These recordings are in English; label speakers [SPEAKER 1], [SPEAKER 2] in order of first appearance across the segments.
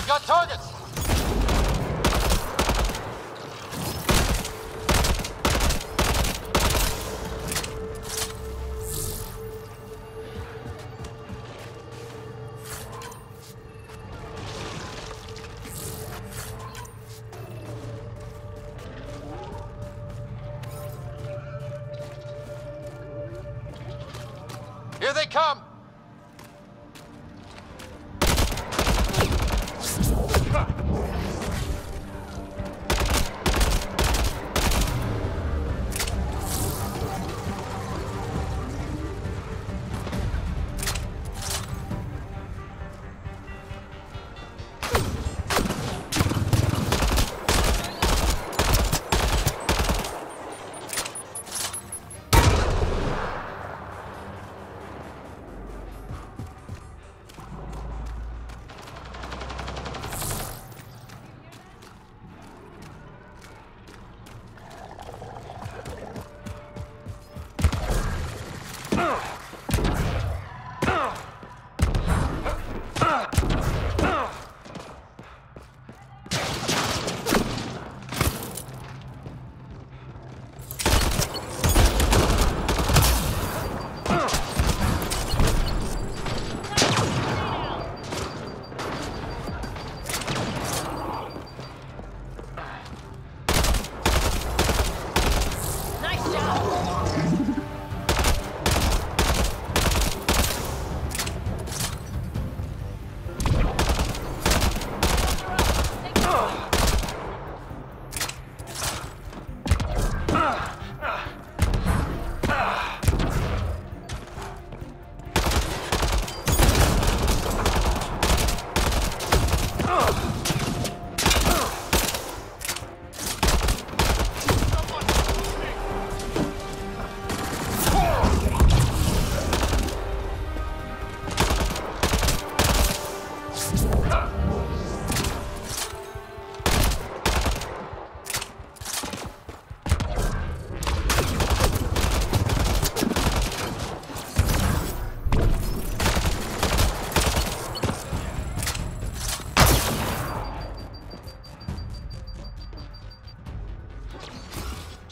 [SPEAKER 1] got targets! Here they come!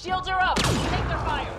[SPEAKER 2] Shields are up! Take their fire!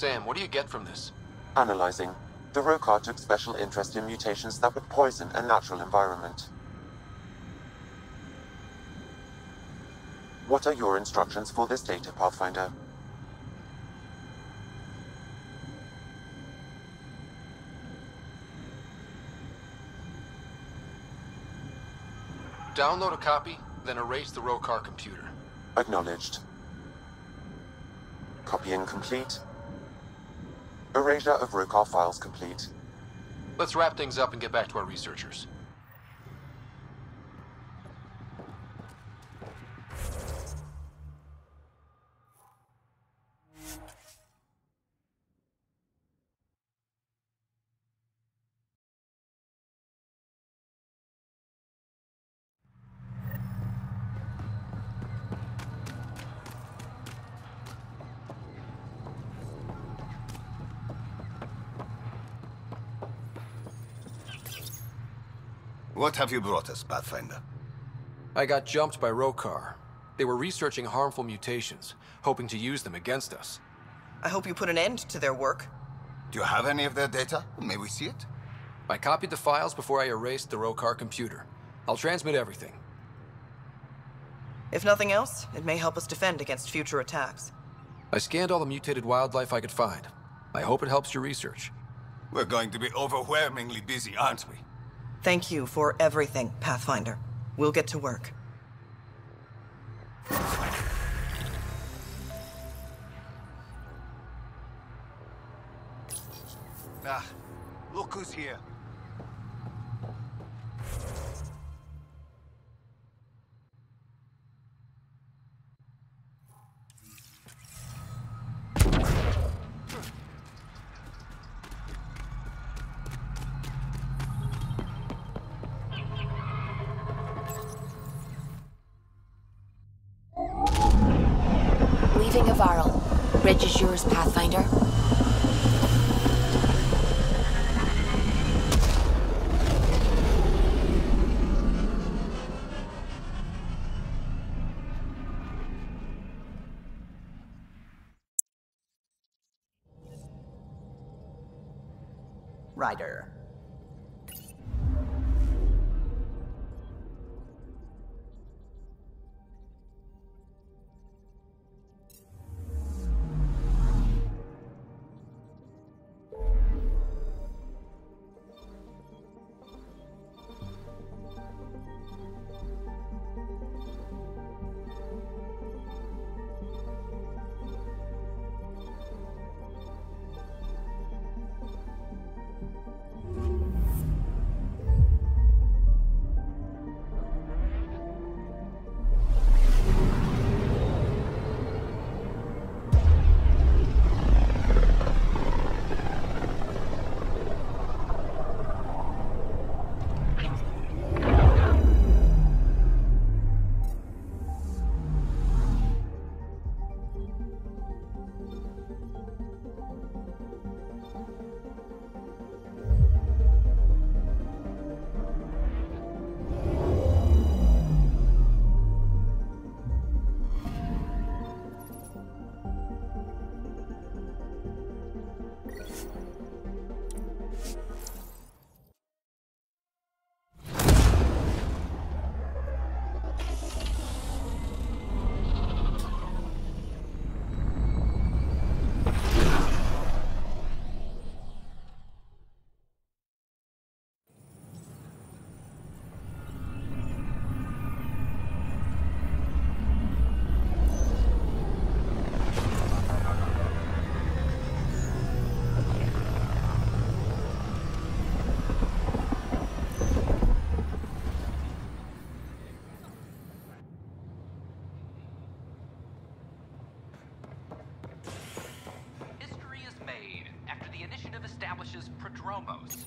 [SPEAKER 1] Sam, what do you get from this?
[SPEAKER 3] Analyzing. The Rokar took special interest in mutations that would poison a natural environment. What are your instructions for this data, Pathfinder?
[SPEAKER 1] Download a copy, then erase the Rokar computer.
[SPEAKER 3] Acknowledged. Copying complete. Erasure of Rokar files complete.
[SPEAKER 1] Let's wrap things up and get back to our researchers.
[SPEAKER 4] What have you brought us, Pathfinder?
[SPEAKER 1] I got jumped by Rokar. They were researching harmful mutations, hoping to use them against us.
[SPEAKER 5] I hope you put an end to their work.
[SPEAKER 4] Do you have any of their data? May we see it?
[SPEAKER 1] I copied the files before I erased the Rokar computer. I'll transmit everything.
[SPEAKER 5] If nothing else, it may help us defend against future attacks.
[SPEAKER 1] I scanned all the mutated wildlife I could find. I hope it helps your research.
[SPEAKER 4] We're going to be overwhelmingly busy, aren't we?
[SPEAKER 5] Thank you for everything, Pathfinder. We'll get to work.
[SPEAKER 4] Ah, look who's here.
[SPEAKER 6] Leaving a viral. Reg is yours, Pathfinder.
[SPEAKER 5] Ryder.
[SPEAKER 2] establishes prodromos.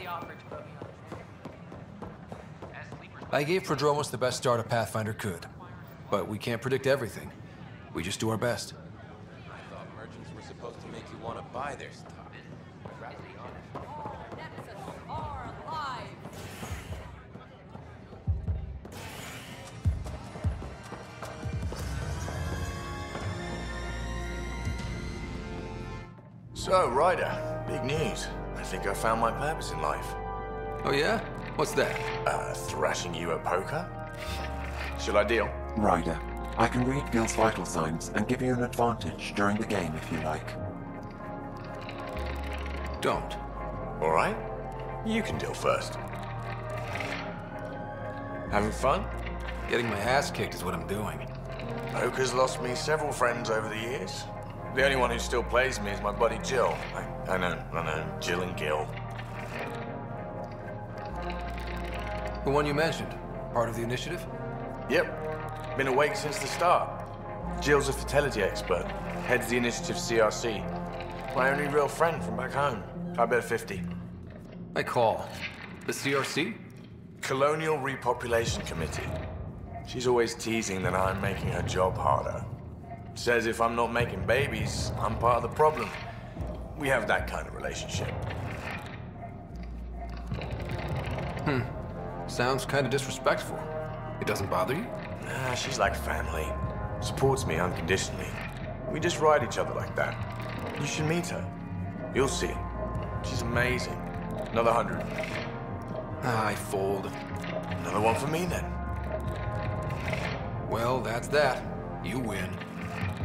[SPEAKER 2] the offer to put me on.
[SPEAKER 1] I gave Prodromos the best start a Pathfinder could. But we can't predict everything. We just do our best.
[SPEAKER 7] I thought merchants were supposed to make you want to buy their stuff. I'd rather be honest.
[SPEAKER 8] So, Ryder, big news. I think I found my purpose in life.
[SPEAKER 1] Oh yeah? What's that?
[SPEAKER 8] Thrashing you at poker? Shall I deal?
[SPEAKER 3] Ryder, I can read Gil's vital signs and give you an advantage during the game if you like.
[SPEAKER 1] Don't.
[SPEAKER 8] All right. You can deal first. Having fun?
[SPEAKER 1] Getting my ass kicked is what I'm doing.
[SPEAKER 8] Poker's lost me several friends over the years. The only one who still plays me is my buddy Jill. I know, Jill and Gil.
[SPEAKER 1] The one you mentioned, part of the initiative?
[SPEAKER 8] Yep. Been awake since the start. Jill's a fertility expert. Heads the initiative CRC. My only real friend from back home. I bet 50.
[SPEAKER 1] I call. The CRC?
[SPEAKER 8] Colonial Repopulation Committee. She's always teasing that I'm making her job harder. Says if I'm not making babies, I'm part of the problem. We have that kind of relationship.
[SPEAKER 1] Sounds kind of disrespectful. It doesn't bother you?
[SPEAKER 8] Nah, she's like family. Supports me unconditionally. We just ride each other like that. You should meet her. You'll see. She's amazing. Another 100.
[SPEAKER 1] I fold.
[SPEAKER 8] Another one for me then.
[SPEAKER 1] Well, that's that. You win.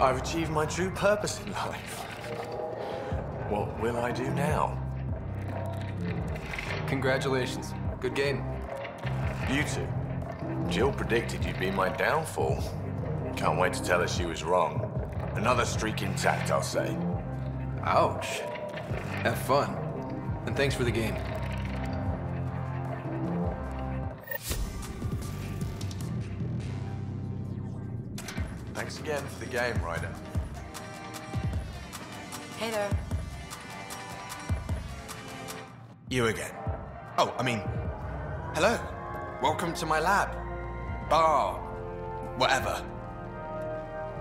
[SPEAKER 8] I've achieved my true purpose in life. What will I do now?
[SPEAKER 1] Congratulations. Good game.
[SPEAKER 8] You two. Jill predicted you'd be my downfall. Can't wait to tell her she was wrong. Another streak intact, I'll say.
[SPEAKER 1] Ouch. Have fun. And thanks for the game.
[SPEAKER 8] Thanks again for the game, Ryder.
[SPEAKER 6] Hey there.
[SPEAKER 9] You again. Oh, I mean, hello. Welcome to my lab. Bar. Whatever.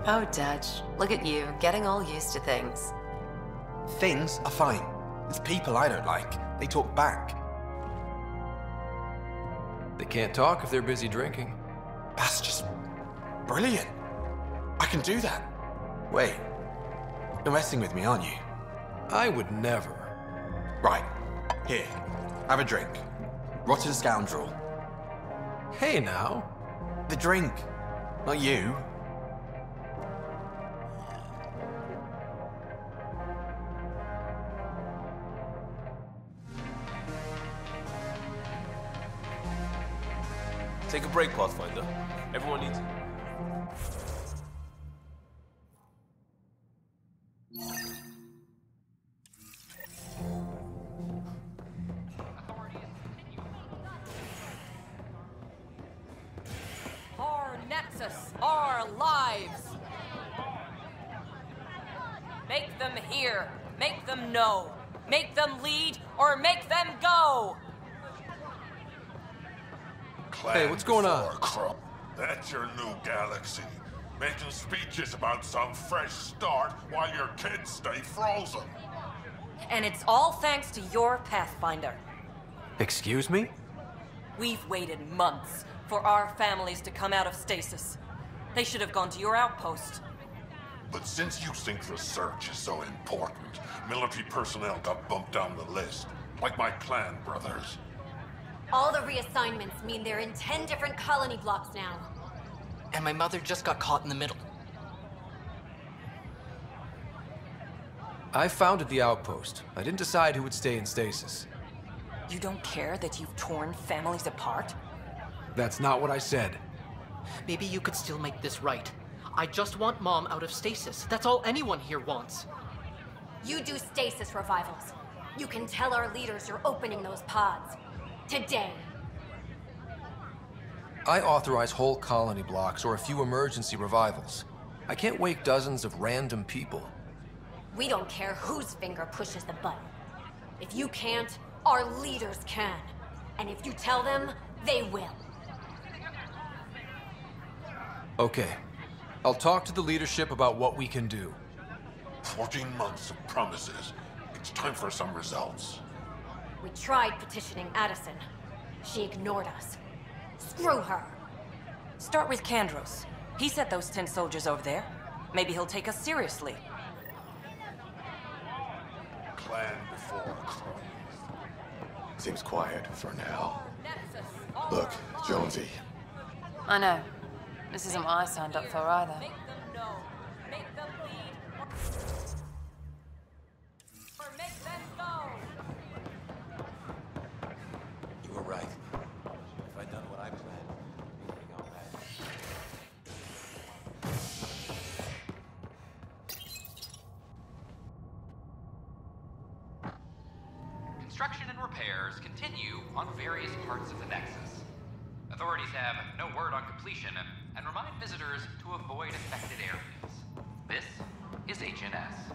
[SPEAKER 6] Oh, Dutch. Look at you, getting all used to things.
[SPEAKER 9] Things are fine. It's people I don't like. They talk back.
[SPEAKER 1] They can't talk if they're busy drinking.
[SPEAKER 9] That's just brilliant. I can do that. Wait. You're messing with me, aren't you?
[SPEAKER 1] I would never.
[SPEAKER 9] Right. Here. Have a drink. Rotten scoundrel.
[SPEAKER 1] Hey now.
[SPEAKER 9] The drink. Not you.
[SPEAKER 7] Take a break, Pathfinder. Everyone needs it.
[SPEAKER 2] Our Nexus, our lives. Make them hear, make them know, make them lead, or make them go.
[SPEAKER 1] Hey, what's going on?
[SPEAKER 10] That's your new galaxy. Making speeches about some fresh start while your kids stay frozen.
[SPEAKER 2] And it's all thanks to your Pathfinder.
[SPEAKER 1] Excuse me?
[SPEAKER 2] We've waited months for our families to come out of stasis. They should have gone to your outpost.
[SPEAKER 10] But since you think research is so important, military personnel got bumped down the list. Like my clan brothers.
[SPEAKER 11] All the reassignments mean they're in 10 different colony blocks now.
[SPEAKER 12] And my mother just got caught in the middle.
[SPEAKER 1] I founded the outpost. I didn't decide who would stay in stasis.
[SPEAKER 2] You don't care that you've torn families apart?
[SPEAKER 1] That's not what I said.
[SPEAKER 12] Maybe you could still make this right. I just want Mom out of stasis. That's all anyone here wants.
[SPEAKER 11] You do stasis revivals. You can tell our leaders you're opening those pods. Today.
[SPEAKER 1] I authorize whole colony blocks or a few emergency revivals. I can't wake dozens of random people.
[SPEAKER 11] We don't care whose finger pushes the button. If you can't, Our leaders can. And if you tell them, they will.
[SPEAKER 1] Okay. I'll talk to the leadership about what we can do.
[SPEAKER 10] 14 months of promises. It's time for some results.
[SPEAKER 11] We tried petitioning Addison. She ignored us. Screw her.
[SPEAKER 2] Start with Kandros. He sent those 10 soldiers over there. Maybe he'll take us seriously.
[SPEAKER 10] Clan before crime.
[SPEAKER 8] Seems quiet for now. Look, Jonesy.
[SPEAKER 6] I know. This isn't what I signed up for either.
[SPEAKER 2] Make them know. Make them lead. Or make them go.
[SPEAKER 7] You were right. If I'd done what I planned, we would have gone back.
[SPEAKER 13] Construction and repairs continue on various parts of the Nexus. Authorities have no word on completion and remind visitors to avoid affected areas. This is HNS.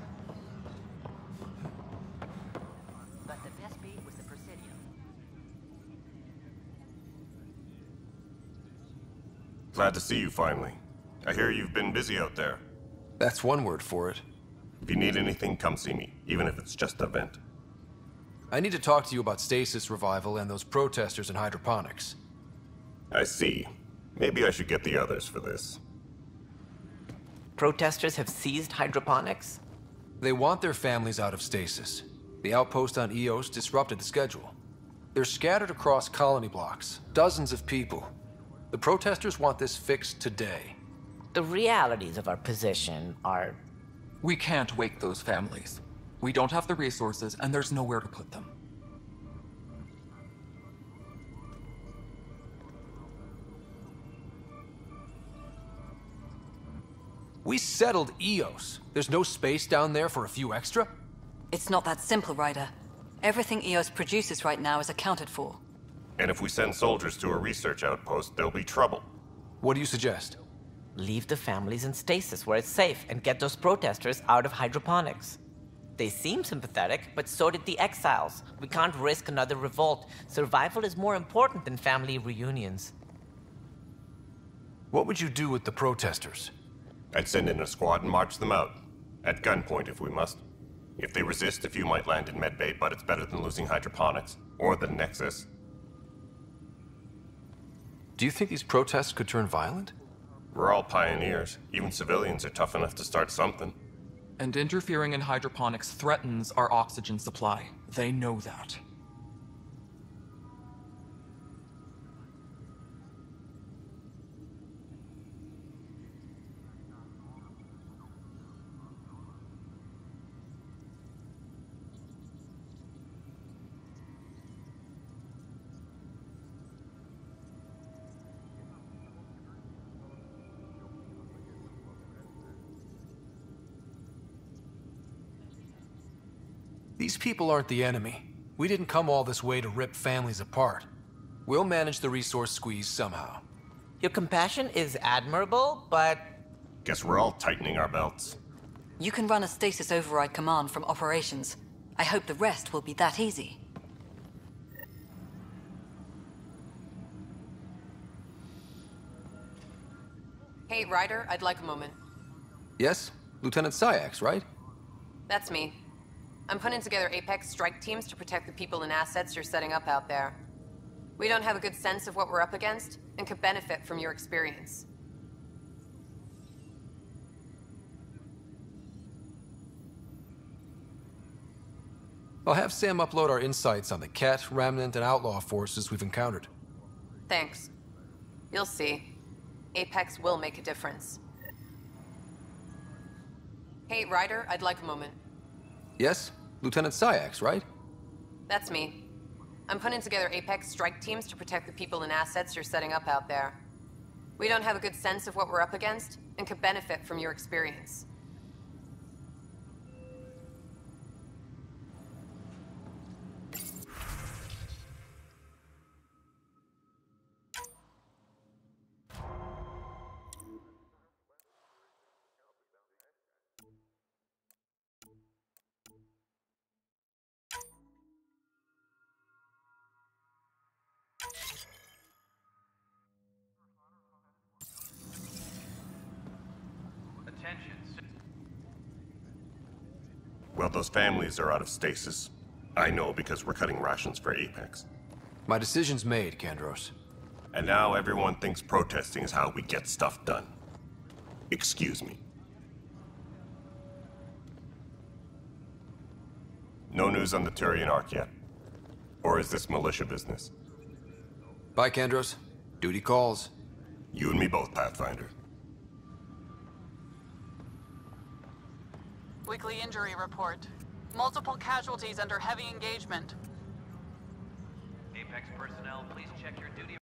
[SPEAKER 14] But the best beat was the Presidium.
[SPEAKER 15] Glad to see you finally. I hear you've been busy out there.
[SPEAKER 1] That's one word for it.
[SPEAKER 15] If you need anything, come see me, even if it's just a vent.
[SPEAKER 1] I need to talk to you about stasis revival and those protesters in hydroponics.
[SPEAKER 15] I see. Maybe I should get the others for this.
[SPEAKER 12] Protesters have seized hydroponics?
[SPEAKER 1] They want their families out of stasis. The outpost on Eos disrupted the schedule. They're scattered across colony blocks, dozens of people. The protesters want this fixed today.
[SPEAKER 12] The realities of our position are...
[SPEAKER 16] We can't wake those families. We don't have the resources, and there's nowhere to put them.
[SPEAKER 1] We settled Eos. There's no space down there for a few extra?
[SPEAKER 17] It's not that simple, Ryder. Everything Eos produces right now is accounted for.
[SPEAKER 15] And if we send soldiers to a research outpost, there'll be trouble.
[SPEAKER 1] What do you suggest?
[SPEAKER 12] Leave the families in stasis where it's safe and get those protesters out of hydroponics. They seem sympathetic, but so did the exiles. We can't risk another revolt. Survival is more important than family reunions.
[SPEAKER 1] What would you do with the protesters?
[SPEAKER 15] I'd send in a squad and march them out. At gunpoint if we must. If they resist, a few might land in medbay, but it's better than losing hydroponics. Or the Nexus.
[SPEAKER 1] Do you think these protests could turn violent?
[SPEAKER 15] We're all pioneers. Even civilians are tough enough to start something.
[SPEAKER 16] And interfering in hydroponics threatens our oxygen supply. They know that.
[SPEAKER 1] These people aren't the enemy. We didn't come all this way to rip families apart. We'll manage the resource squeeze somehow.
[SPEAKER 12] Your compassion is admirable, but...
[SPEAKER 15] Guess we're all tightening our belts.
[SPEAKER 17] You can run a stasis override command from operations. I hope the rest will be that easy.
[SPEAKER 18] Hey, Ryder, I'd like a moment.
[SPEAKER 1] Yes? Lieutenant Syax, right?
[SPEAKER 18] That's me. I'm putting together Apex strike teams to protect the people and assets you're setting up out there. We don't have a good sense of what we're up against, and could benefit from your experience.
[SPEAKER 1] I'll have Sam upload our insights on the Ket, Remnant, and Outlaw forces we've encountered.
[SPEAKER 18] Thanks. You'll see. Apex will make a difference. Hey, Ryder, I'd like a moment.
[SPEAKER 1] Yes? Lieutenant Syax, right?
[SPEAKER 18] That's me. I'm putting together Apex strike teams to protect the people and assets you're setting up out there. We don't have a good sense of what we're up against, and could benefit from your experience.
[SPEAKER 13] Attention.
[SPEAKER 15] Well, those families are out of stasis. I know because we're cutting rations for Apex.
[SPEAKER 1] My decision's made, Kandros.
[SPEAKER 15] And now everyone thinks protesting is how we get stuff done. Excuse me. No news on the Turian Ark yet? Or is this militia business?
[SPEAKER 1] Bye, Kandros. Duty calls.
[SPEAKER 15] You and me both, Pathfinder.
[SPEAKER 19] Weekly injury report. Multiple casualties under heavy engagement.
[SPEAKER 13] Apex personnel, please check your duty